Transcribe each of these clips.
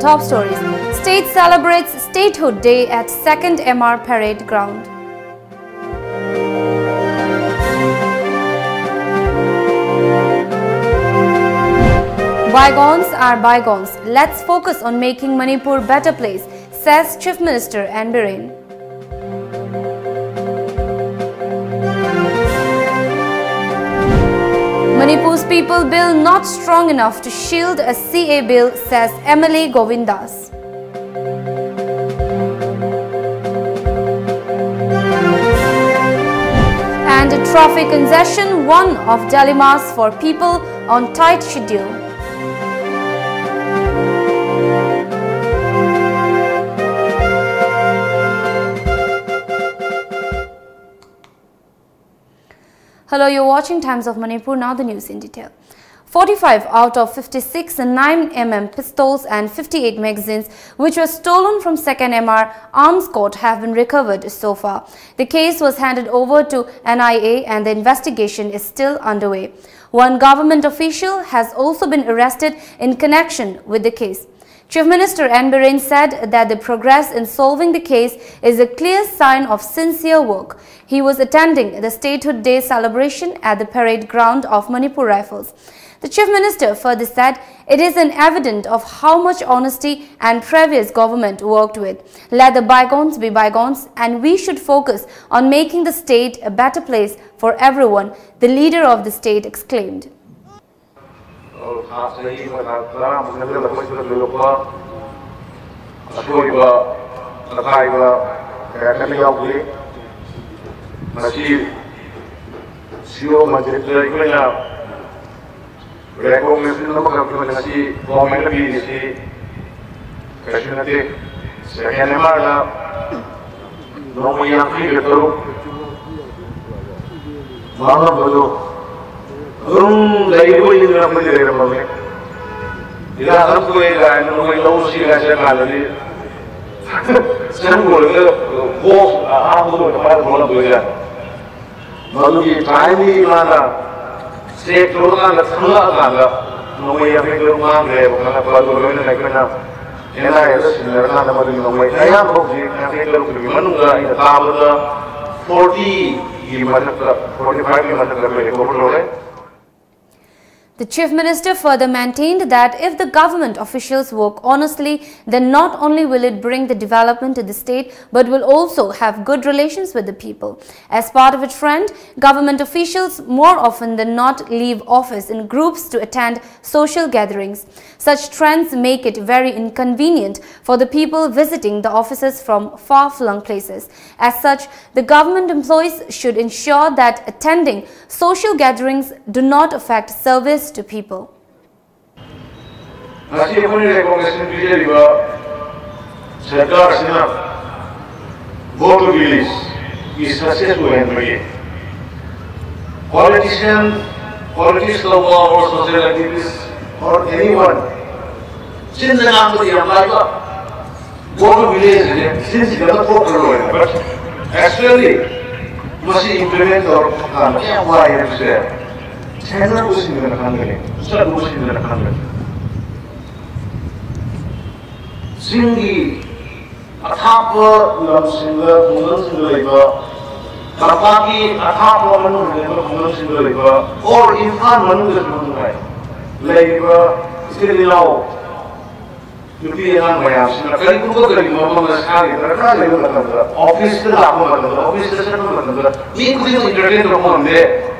top stories. State celebrates Statehood Day at 2nd MR Parade Ground. Bygones are bygones. Let's focus on making Manipur a better place, says Chief Minister N. Biren. Manipur's people bill not strong enough to shield a CA bill, says MLA Govindas. And traffic congestion, one of dilemmas for people on tight schedule. Hello, you're watching Times of Manipur. Now the news in detail. 45 out of 56 9mm pistols and 58 magazines which were stolen from 2nd MR Arms Court have been recovered so far. The case was handed over to NIA and the investigation is still underway. One government official has also been arrested in connection with the case. Chief Minister N. Biren said that the progress in solving the case is a clear sign of sincere work. He was attending the Statehood Day celebration at the parade ground of Manipur Rifles. The Chief Minister further said it is an evidence of how much honesty and previous government worked with. Let the bygones be bygones and we should focus on making the state a better place for everyone, the leader of the state exclaimed. The Chief Minister further maintained that if the government officials work honestly, then not only will it bring the development to the state, but will also have good relations with the people. As part of its trend, government officials more often than not leave office in groups to attend social gatherings. Such trends make it very inconvenient for the people visiting the offices from far-flung places. As such, the government employees should ensure that attending social gatherings do not affect service to people. Politics, or social activists, or anyone, since the number of go to village, since the but actually, must implement or why I am there. China was in the country, Sir was in the country. Singi, a top singer, woman's in the labor, Tapaki, a top woman's in the labor, or in front of labor, still in law. You be a man, a very good office, the office, we couldn't entertain upon there.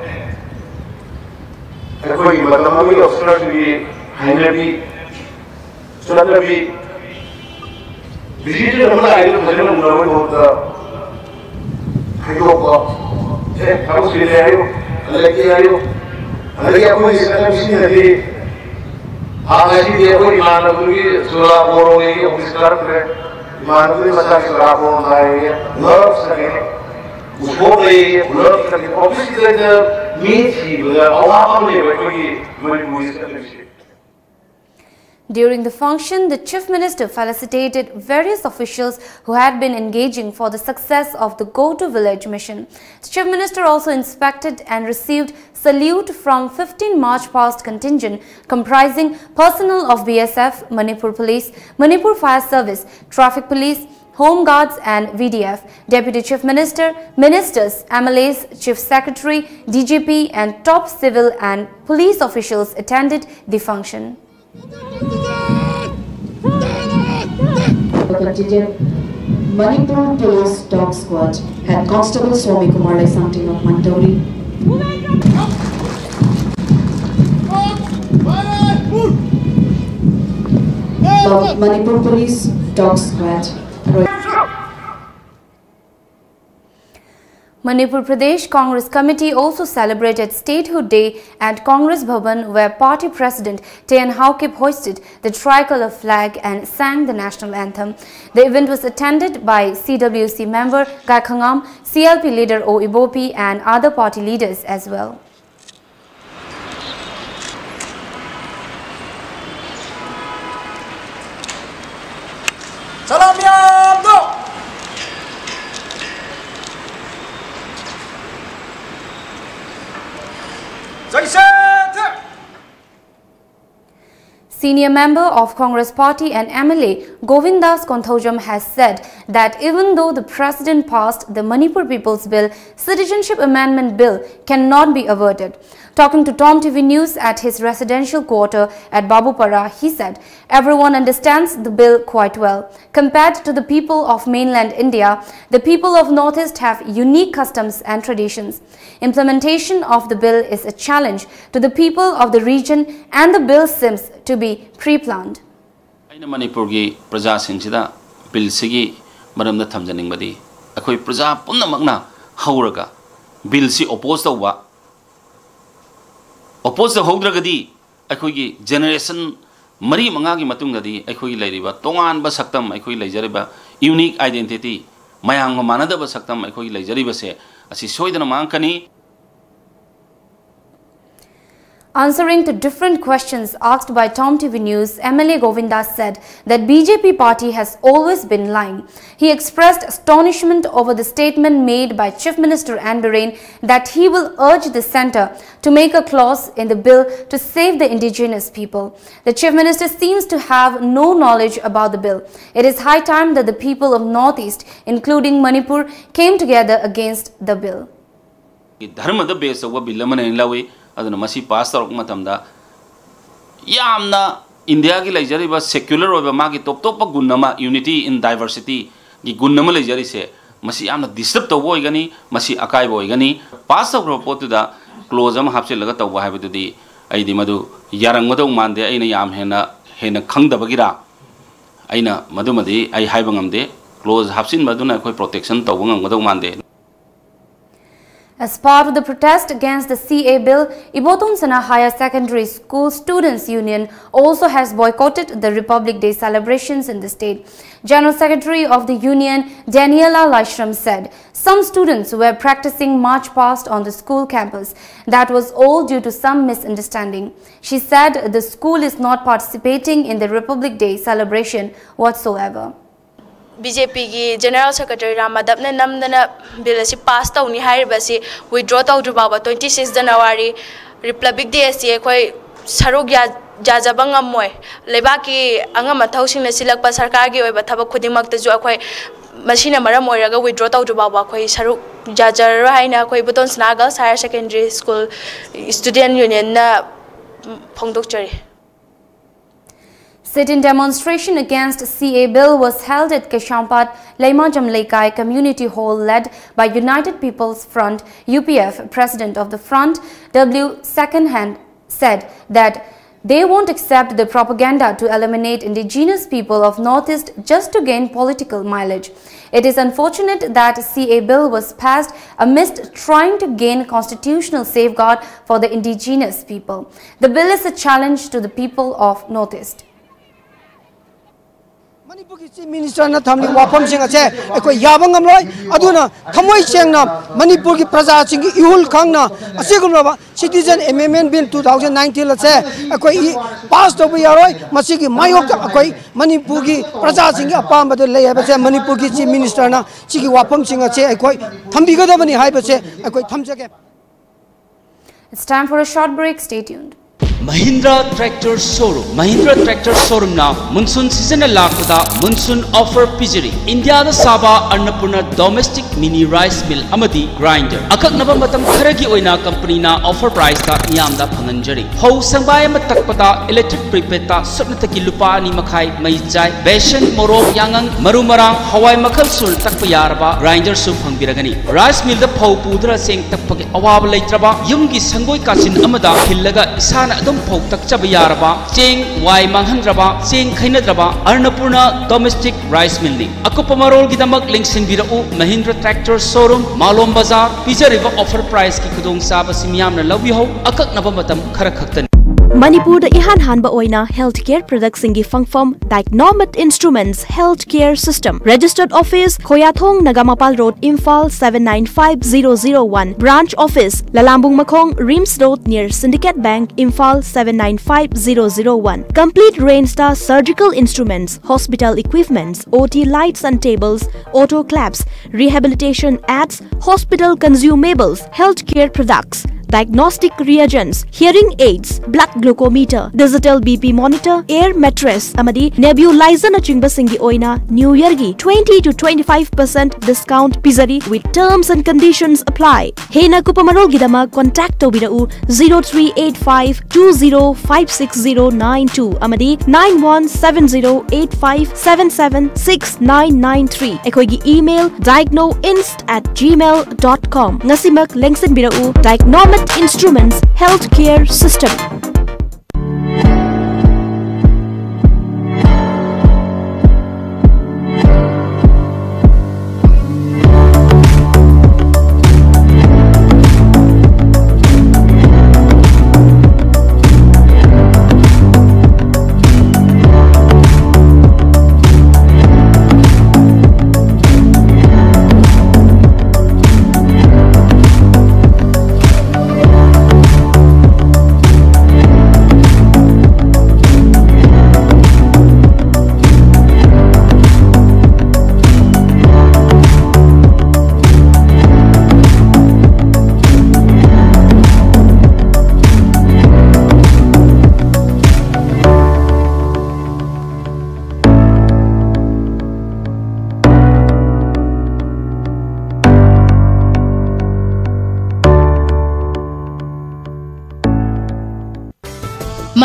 Everybody, but the money of strategy, Hinabi, Strategy, visited a life of the Hikopa, house in Ayo, Alekiayo, Alekiapo is a day. I see every man of the Sula of his character, Manui Masaki Rapon, loves again. Obviously, During the function, the Chief Minister felicitated various officials who had been engaging for the success of the Go to Village mission. The Chief Minister also inspected and received salute from 15 March past contingent comprising personnel of BSF, Manipur Police, Manipur Fire Service, Traffic Police, Home Guards and VDF, Deputy Chief Minister, Ministers, MLAs, Chief Secretary, DGP and top civil and police officials attended the function. The contingent Manipur Police Dog Squad had Constable Swami Kumar something of Mantori. Manipur Police Dog Squad. Manipur Pradesh Congress Committee also celebrated Statehood Day at Congress Bhavan, where party president Tayan Haokip hoisted the tricolor flag and sang the national anthem. The event was attended by CWC member Gai Khangam, CLP leader O Ibopi and other party leaders as well. Salam Yamdo! Senior member of Congress Party and MLA Govindas Konthojam has said that even though the President passed the Manipur People's Bill, Citizenship Amendment Bill cannot be averted. Talking to Tom TV News at his residential quarter at Babupara, he said, everyone understands the bill quite well. Compared to the people of mainland India, the people of Northeast have unique customs and traditions. Implementation of the bill is a challenge to the people of the region and the bill seems to be pre-planned. In Manipur gi praja singsida bill sigi maramda thamjaning badi akoi praja punna magna hauraga bill si oppose tawwa oppose haudragadi akoi gi generation mari manga gi matung dadi akoi lairiba tongan ba saktam akoi laijariba unique identity mayang manada ba saktam akoi laijariba se asi soidana mangkani. Answering to different questions asked by Tom TV News, MLA Govindas said that BJP party has always been lying. He expressed astonishment over the statement made by Chief Minister N. Biren that he will urge the centre to make a clause in the bill to save the indigenous people. The Chief Minister seems to have no knowledge about the bill. It is high time that the people of Northeast, including Manipur, came together against the bill. aduna masi pass tarok matamda yamna India ki laijariba secular oiba magi top top gunnama unity in diversity gi gunnama laijari se masi yamna disturb tawbo oigani masi akai bo oigani pass tarok potu da close am hapse laga tawba habidu di aidi madu yarang madu mande aina yam hena khangdabagira aina madumadi ai haibangamde close hapsin maduna koi protection tawba ngamadu mande. As part of the protest against the CA bill, Iboton Sana Higher Secondary School Students Union also has boycotted the Republic Day celebrations in the state. General Secretary of the union, Daniela Lashram, said some students were practicing march past on the school campus. That was all due to some misunderstanding. She said the school is not participating in the Republic Day celebration whatsoever. BJP ki General Secretary Ramadapne namdana bill si pass tawni hairibasi withdraw tawdruba 26 January Republic Day si khoi saruk ya jajabang amoy lebaki angam mathausin silakpa sarkar gi oiba thabak khudimak ta ju akhoi machine maram oiraga withdraw tawdruba khoi saruk jajar haina khoi Buton Snagal Higher Secondary School Student Union na phongdokchari. Sit-in demonstration against CA bill was held at Keshampat Lamjingbatomtv Community Hall led by United People's Front UPF. President of the front W. Secondhand said that they won't accept the propaganda to eliminate indigenous people of Northeast just to gain political mileage. It is unfortunate that CA bill was passed amidst trying to gain constitutional safeguard for the indigenous people. The bill is a challenge to the people of Northeast. Manipuri Chief Minister na thamli wafam sing ache ekoi yabang amloi aduna thamoi chengna Manipur ki praja sing ihul khangna asigulaba Citizen Amendment Bill 2019 la che ekoi pass to bi yaroi masi ki mayok ekoi Manipur ki praja sing apam bade lei ha che Manipur ki Chief Minister na chi ki wafam sing ache ekoi thambi ga da bani hai bache ekoi thamjage. It's time for a short break. Stay tuned. Mahindra Tractor Showroom now monsoon season lakada monsoon offer pijari India da saba Annapurna domestic mini rice mill amadi grinder akaknaba matam kharagi oina company na offer price ta miyamda phanganjari ho sangbai ma takpada electric prepaid ta subnata ki lupa ni makhai mai jai besan morok yangang marumarang hawai makhal sul takpa yarba grinder su phangbiragani rice mill da phau pudra seng takpage awab leitraba yumgi sangoi kasin amada hillaga isana adum phau takchaba yaraba cheng wai manghandraba cheng khainadraba Annapurna domestic rice mill ni akupa marol gidamak link sinbirau Mahindra Tractor Showroom Malom Bazaar pijariba offer price ki khudong saba simyamna lawbiho akaknaba matam khara khaktani Manipur da ihan hanba oina healthcare products singi fangfam Diagnomet Instruments Healthcare System Registered Office Khoyathong Nagamapal Road Imphal 795001 Branch Office Lalambung Makhong Rims Road near Syndicate Bank Imphal 795001 Complete range star surgical instruments Hospital equipments OT lights and tables Auto claps Rehabilitation ads Hospital consumables Healthcare products Diagnostic reagents, hearing aids, blood glucometer, digital BP monitor, air mattress, amadi nebulizer na chingba singi oina New Year gi 20 to 25% discount pizari with terms and conditions apply. Hena kupamarol gidama contact tobirau 038520569092 amadi 917085776993. Ekoigi email diagnoinst@gmail.com. Ngasimak lengsen birau Diagnomet Instruments Healthcare System.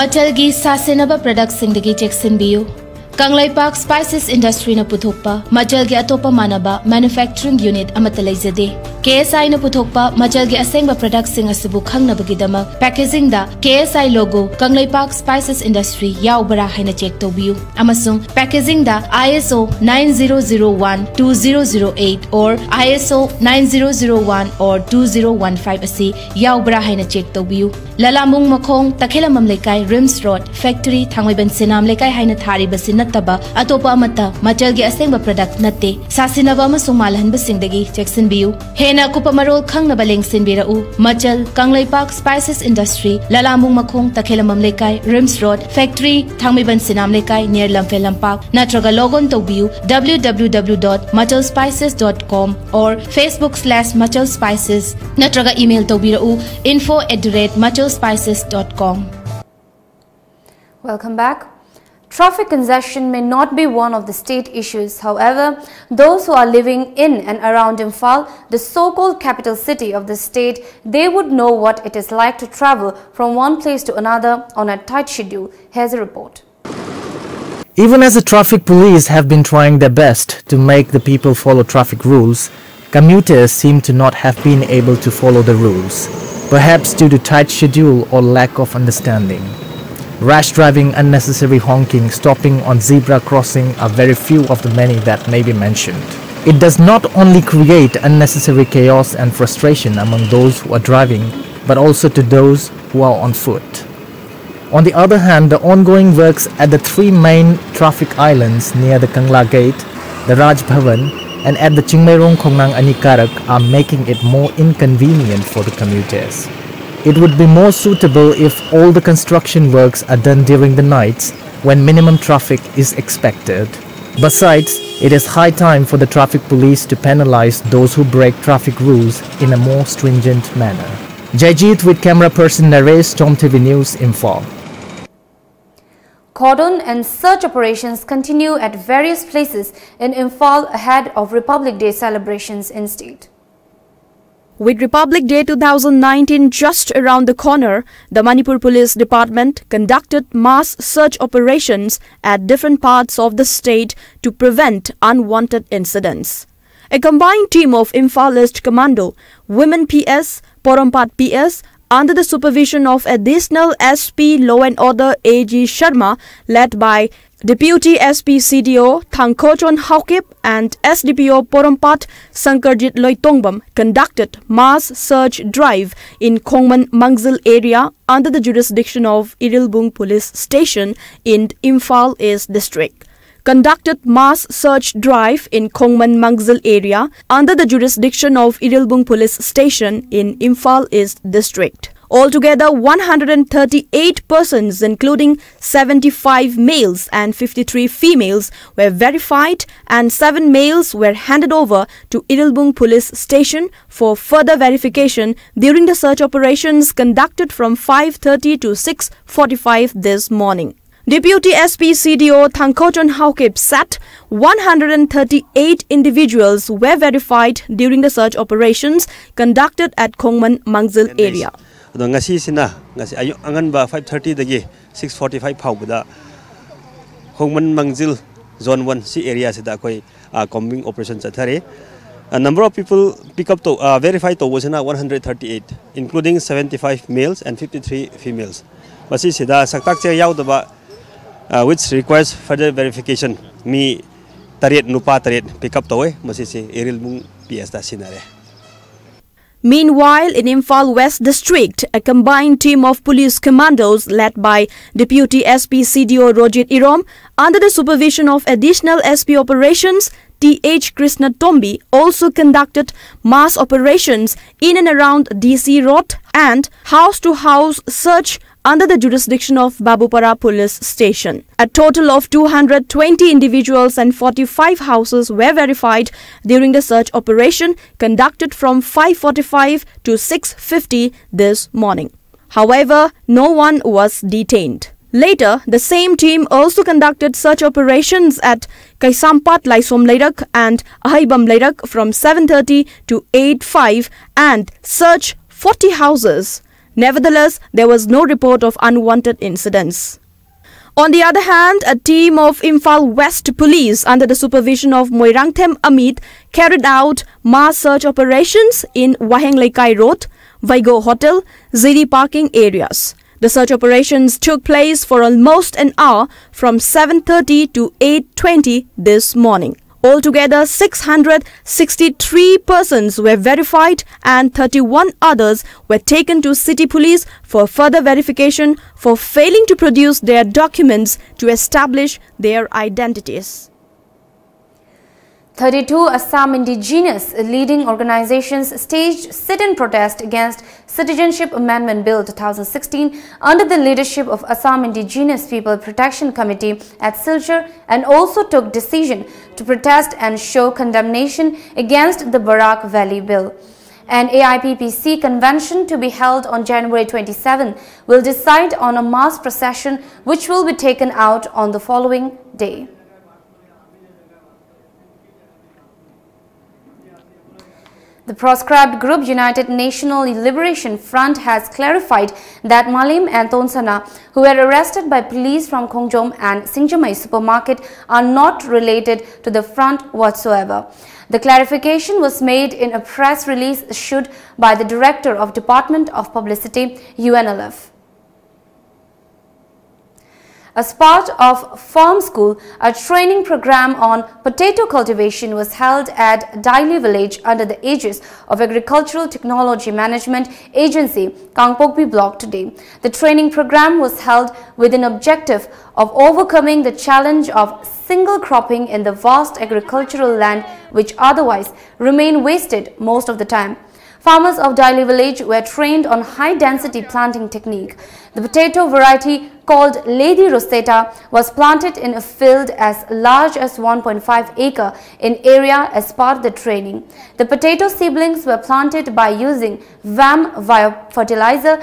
Matalgi sasenaba products singdagi cheksin biu. Kanglaipak Spices Industry na puthokpa Majalgi atopa manaba manufacturing unit amatalajade. KSI na puthokpa Majalgi asengba products sing asibu khangnabagidama packaging da KSI logo Kanglaipak Spices Industry yaubara haina check tobiu. Amasung packaging da ISO 9001-2008 or ISO 9001 or 2015 asi yaubara haina check tobiu. Lalamung Makhong Takhela Mamlekai Rims Road Factory Thangwaiban Sinam Lekai haina thari basi nataba atopa amata Majalgi asengba product natte sasinaba amasung malhanba singdagi checksin biu. Hena kupamarol khangnaba lengsin birau Majal Kanglaipak Spices Industry Lalamung Makhong Takhela Mamlekai Rims Road Factory Thangwaiban Sinam Lekai near Lamphel Lampak natraga logon tobiu www.majalspices.com or Facebook/majalspices natraga email tobirau info@majalspices.com. Welcome back. Traffic congestion may not be one of the state issues. However, those who are living in and around Imphal, the so-called capital city of the state, they would know what it is like to travel from one place to another on a tight schedule. Here's a report. Even as the traffic police have been trying their best to make the people follow traffic rules, commuters seem to not have been able to follow the rules, perhaps due to tight schedule or lack of understanding. Rash driving, unnecessary honking, stopping on zebra crossing are very few of the many that may be mentioned. It does not only create unnecessary chaos and frustration among those who are driving, but also to those who are on foot. On the other hand, the ongoing works at the three main traffic islands near the Kangla Gate, the Raj Bhavan, and at the Chingmairong Khongnang Anikarak are making it more inconvenient for the commuters. It would be more suitable if all the construction works are done during the nights when minimum traffic is expected. Besides, it is high time for the traffic police to penalize those who break traffic rules in a more stringent manner. Jajit with camera person Naresh, Tom TV News, Imphal. Cordon and search operations continue at various places in Imphal ahead of Republic Day celebrations in state. With Republic Day 2019 just around the corner, the Manipur Police Department conducted mass search operations at different parts of the state to prevent unwanted incidents. A combined team of Imphal East Commando, Women PS, Porompat PS, under the supervision of Additional SP Law and Order AG Sharma, led by Deputy SP CDO Thangkochon Haukip and SDPO Porompat Sankarjit Loitongbam, conducted mass search drive in Khongman Mangzil area under the jurisdiction of Irilbung Police Station in Imphal East District. Conducted mass search drive in Khongman Mangzil area under the jurisdiction of Irilbung Police Station in Imphal East District. Altogether, 138 persons, including 75 males and 53 females, were verified and 7 males were handed over to Irilbung Police Station for further verification during the search operations conducted from 5:30 to 6:45 this morning. Deputy SP CDO Thangkochon Haukip said 138 individuals were verified during the search operations conducted at Khongman Mangzil area. Ngasi sina ngasi ayu angan ba 5:30 dagi 6:45 phawbada Khongman Mangzil zone 1 C area sida koi combing operation chathare. A number of people pick up to verify to was 138, including 75 males and 53 females. Basi sida saktak che yaudaba which requires further verification. Me taret nupa taret pick up to masi se Irilbung PS da sinare. Meanwhile, in Imphal West District, a combined team of police commandos led by Deputy SP CDO Rojit Irom under the supervision of Additional SP Operations TH Krishna Tombi also conducted mass operations in and around DC Road and house-to-house search under the jurisdiction of Babupara Police Station. A total of 220 individuals and 45 houses were verified during the search operation conducted from 5:45 to 6:50 this morning. However, no one was detained. Later, the same team also conducted search operations at Kaisampat Laisom Leirak and Ahaibam Leirak from 7:30 to 8:05 and searched 40 houses. Nevertheless, there was no report of unwanted incidents. On the other hand, a team of Imphal West Police under the supervision of Moirangthem Amit carried out mass search operations in Waheng Laikai Road, Vaigo Hotel, Ziri parking areas. The search operations took place for almost an hour from 7:30 to 8:20 this morning. Altogether, 663 persons were verified and 31 others were taken to City Police for further verification for failing to produce their documents to establish their identities. 32 Assam indigenous leading organizations staged sit-in protest against Citizenship Amendment Bill 2016 under the leadership of Assam Indigenous People Protection Committee at Silchar and also took decision to protest and show condemnation against the Barak Valley Bill. An AIPPC convention to be held on January 27 will decide on a mass procession which will be taken out on the following day. The proscribed group United National Liberation Front has clarified that Malim and Tonsana, who were arrested by police from Khongjom and Singjamai supermarket, are not related to the front whatsoever. The clarification was made in a press release issued by the Director of Department of Publicity, UNLF. As part of Farm School, a training program on potato cultivation was held at Daily Village under the aegis of Agricultural Technology Management Agency, Kangpokpi Block today. The training program was held with an objective of overcoming the challenge of single cropping in the vast agricultural land which otherwise remain wasted most of the time. Farmers of Daily Village were trained on high-density planting technique. The potato variety called Lady Rosetta was planted in a field as large as 1.5 acre in area as part of the training. The potato seedlings were planted by using VAM biofertilizer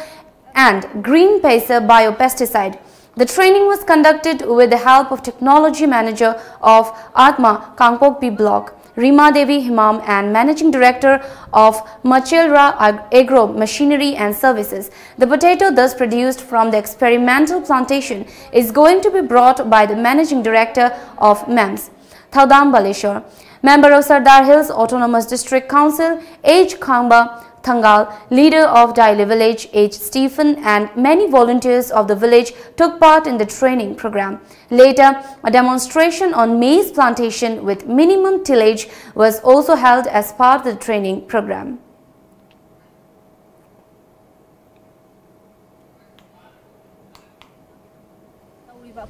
and green pacer biopesticide. The training was conducted with the help of technology manager of Atma Kangpokpi Block, Rima Devi Himam, and Managing Director of Machelra Agro Machinery and Services. The potato thus produced from the experimental plantation is going to be brought by the Managing Director of MEMS, Thaudam Baleshwar. Member of Sardar Hills Autonomous District Council, H. Khamba Thangal, leader of Daily Village, H. Stephen, and many volunteers of the village took part in the training program. Later, a demonstration on maize plantation with minimum tillage was also held as part of the training program.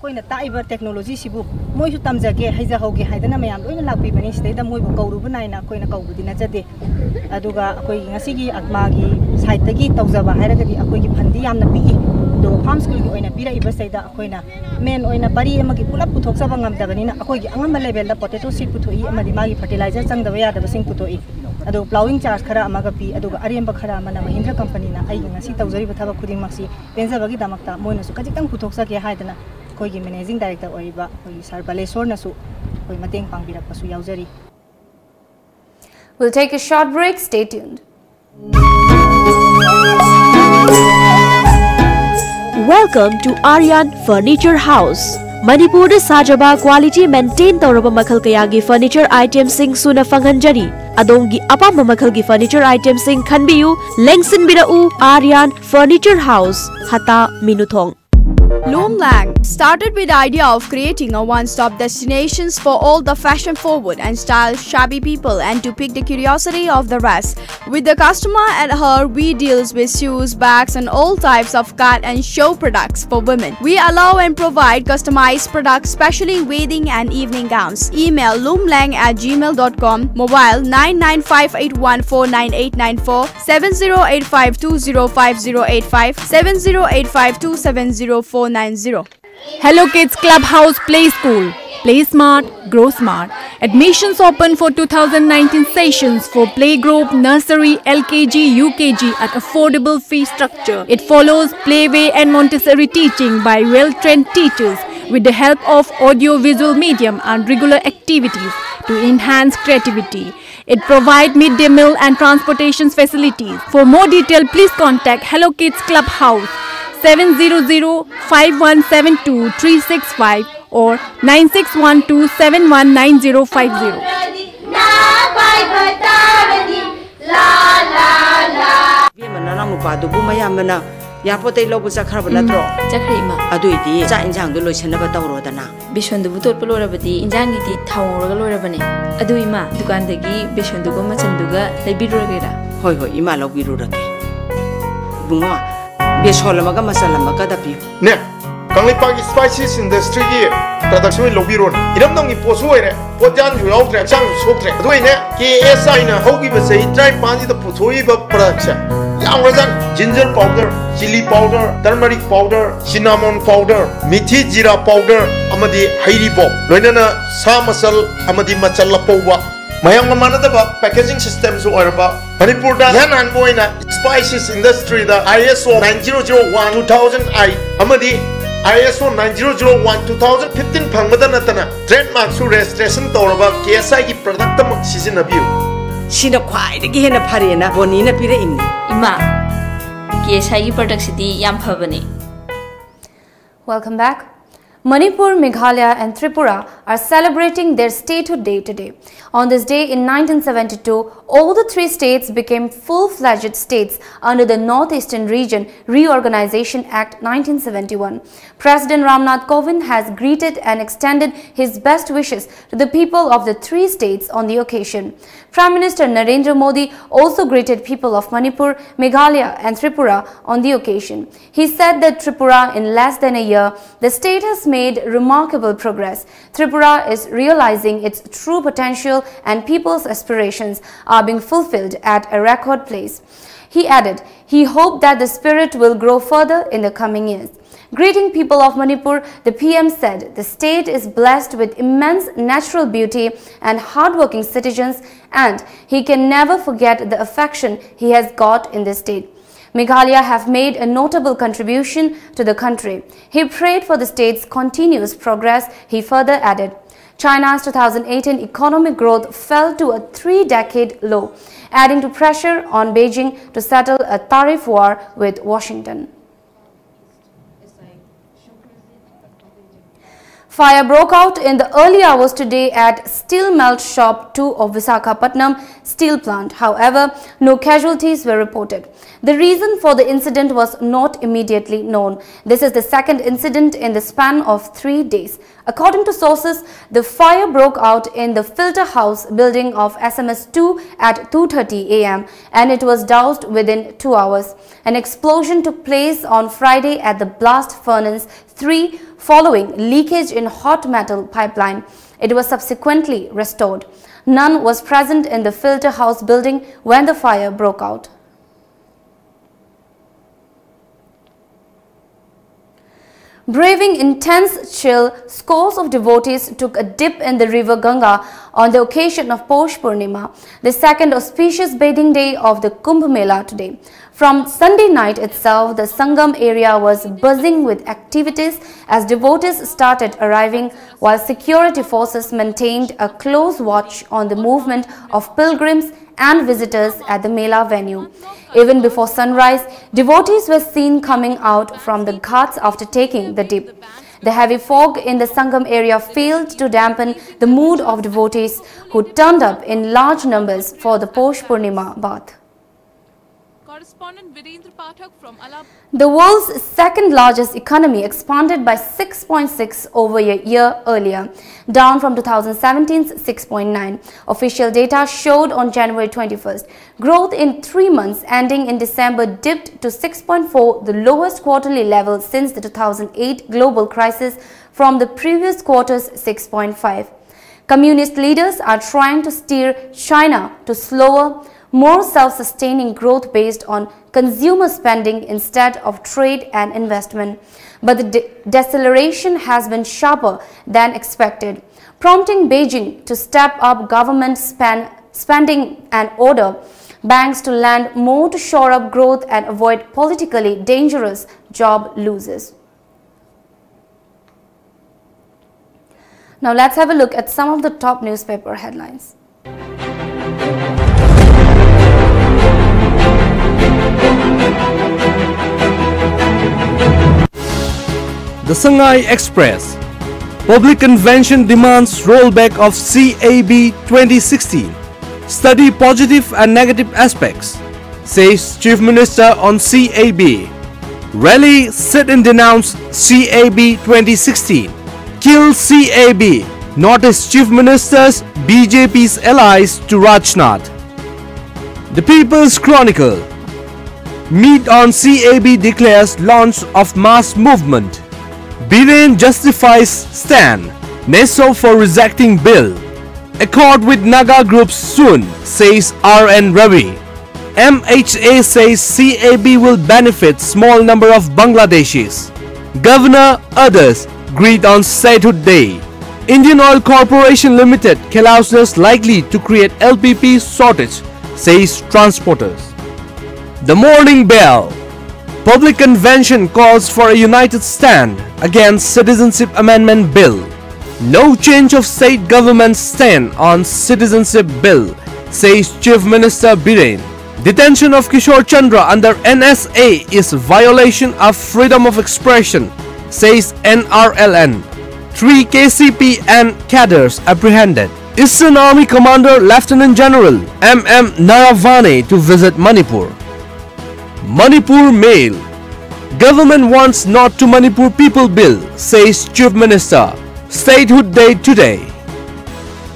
Koina taiba technology sibu moi su tamjage haija hoge haidana mayam loina lakpi bani sidaida moi bu kaurubu naina koina kaubudi na jade aduga akoi ngasigi atmagi site tagi tawjaba hairagadi akoi gi phandi yamna pi do farm school gi oina pira iba saida akoina men oina pari amagi pulap puthokjaba ngamdabani na akoi gi angamba level da potato seed puthoi amadi magi fertilizer changdaba yadaba sing puthoi adu plowing charge khara amaga pi aduga ariamba khara amana Mahindra company na ai ngasi tawjari ba thaba khuding maksi penjabagi damakta moina su kajitang puthoksa ke haidana Koigi Managing Director Oriba, Sar Baleshwar Nasu, Koi Mateng Pangbirak Pasu Yauzari. We'll take a short break. Stay tuned. Welcome to Aryan Furniture House. Manipur Sajaba quality maintain Tauraba Makal Kayagi furniture items sing Suna Fanganjari. Adongi Apama Makalgi furniture items sing Kanbiu, Lengsin Birau, Aryan Furniture House, Hata Minuthong. Loom Lang started with the idea of creating a one-stop destination for all the fashion-forward and stylish shabby people and to pique the curiosity of the rest. With the customer at heart, we deals with shoes, bags and all types of cut and show products for women. We allow and provide customized products, especially wedding and evening gowns. Email loomlang@gmail.com, mobile 9958149894, 7085205085, 7085270490. Hello Kids Clubhouse Play School. Play smart, grow smart. Admissions open for 2019 sessions for playgroup, nursery, LKG, UKG at affordable fee structure. It follows playway and Montessori teaching by well-trained teachers with the help of audio-visual medium and regular activities to enhance creativity. It provides midday meal and transportation facilities. For more detail, please contact Hello Kids Clubhouse 700-5172-365 or 9612-719050. Yapote lobu sakharaba natro chakrima aduidi cha injang do loisanaba tawrodana bishondu bu totpa lorabadi injang gi thawraga lorabane adu ima dukan dagi bishondu go machanduga leibirogera hoi hoi ima lobirurake bungo besholamaga masalamaga dapi ne kanglipagi spices industry gi production lobiron iramnongi posuere podjan yautre chang soktre aduine KSI na hogi basai try panji da puthoi ba production ginger powder, chili powder, turmeric powder, cinnamon powder, methi jira powder, amadi hairi bo. Loinana sa masal amadi machala powwa. Mayang manadaba packaging system so orba. Manipur da yan anboina spices industry da ISO 9001-2008 amadi ISO 9001-2015 phangmada natana trademark su registration tawraba KSI gi product mak sizinabiu. Sina khwai de gi hena pharena bonina pire imni. Welcome back. Manipur, Meghalaya and Tripura are celebrating their statehood day today. On this day in 1972, all the three states became full-fledged states under the Northeastern Region Reorganization Act 1971. President Ramnath Kovind has greeted and extended his best wishes to the people of the three states on the occasion. Prime Minister Narendra Modi also greeted people of Manipur, Meghalaya and Tripura on the occasion. He said that Tripura, in less than a year, the state has made remarkable progress. Tripura is realizing its true potential and people's aspirations are being fulfilled at a record pace. He added, he hoped that the spirit will grow further in the coming years. Greeting people of Manipur, the PM said the state is blessed with immense natural beauty and hardworking citizens, and he can never forget the affection he has got in this state. Meghalaya have made a notable contribution to the country. He prayed for the state's continuous progress. He further added, China's 2018 economic growth fell to a three-decade low, adding to pressure on Beijing to settle a tariff war with Washington. Fire broke out in the early hours today at Steel Melt Shop 2 of Visakhapatnam steel plant. However, no casualties were reported. The reason for the incident was not immediately known. This is the second incident in the span of 3 days. According to sources, the fire broke out in the filter house building of SMS2 at 2:30 a.m. and it was doused within 2 hours. An explosion took place on Friday at the blast furnace 3 following leakage in hot metal pipeline. It was subsequently restored. None was present in the filter house building when the fire broke out. Braving intense chill, scores of devotees took a dip in the river Ganga on the occasion of Posh Purnima, the second auspicious bathing day of the Kumbh Mela today. From Sunday night itself, the Sangam area was buzzing with activities as devotees started arriving, while security forces maintained a close watch on the movement of pilgrims and visitors at the Mela venue. Even before sunrise, devotees were seen coming out from the ghats after taking the dip. The heavy fog in the Sangam area failed to dampen the mood of devotees who turned up in large numbers for the Posh Purnima bath. The world's second largest economy expanded by 6.6 over a year earlier, down from 2017's 6.9. Official data showed on January 21st. Growth in 3 months ending in December dipped to 6.4, the lowest quarterly level since the 2008 global crisis from the previous quarter's 6.5. Communist leaders are trying to steer China to slower, more self-sustaining growth based on consumer spending instead of trade and investment. But the deceleration has been sharper than expected, prompting Beijing to step up government spending and order banks to lend more to shore up growth and avoid politically dangerous job losses. Now let's have a look at some of the top newspaper headlines. The Shanghai Express. Public Convention demands rollback of CAB 2016. Study positive and negative aspects, says Chief Minister on CAB. Rally sit-in denounce CAB 2016. Kill CAB, notice Chief Minister's BJP's allies to Rajnath. The People's Chronicle. Meet on CAB declares launch of mass movement. Biren justifies stand. Neso for rejecting bill. Accord with Naga groups soon, says RN Ravi. MHA says CAB will benefit small number of Bangladeshis. Governor, others greet on statehood day. Indian Oil Corporation Limited carelessness likely to create LPP shortage, says transporters. The Morning Bell. Public Convention calls for a united stand against Citizenship Amendment Bill. No change of state government's stand on Citizenship Bill, says Chief Minister Biren. Detention of Kishore Chandra under NSA is violation of freedom of expression, says NRLN. 3 KCP and cadres apprehended. Eastern Army Commander Lieutenant General M.M. Naravane to visit Manipur. Manipur Mail. Government wants not to Manipur People Bill, says Chief Minister. Statehood Day today.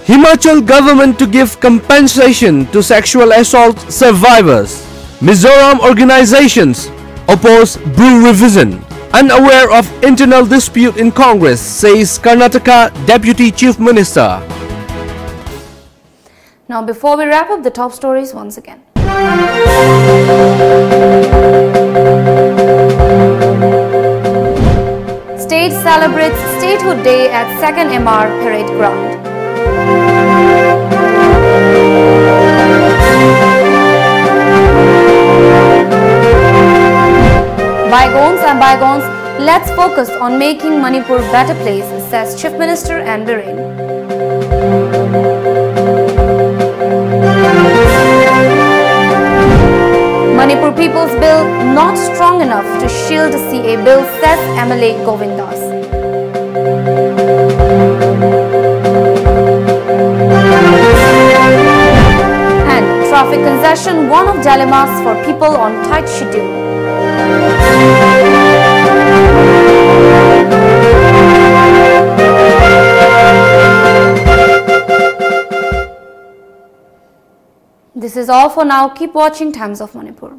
Himachal government to give compensation to sexual assault survivors. Mizoram organizations oppose Brew revision. Unaware of internal dispute in Congress, says Karnataka Deputy Chief Minister. Now, before we wrap up the top stories once again. State celebrates Statehood Day at 2nd MR Parade Ground. Bygones and bygones, let's focus on making Manipur a better place, says Chief Minister and Biren. Manipur People's Bill not strong enough to shield CA Bill, says MLA Govindas. And traffic congestion, one of dilemmas for people on tight schedule. This is all for now. Keep watching Times of Manipur.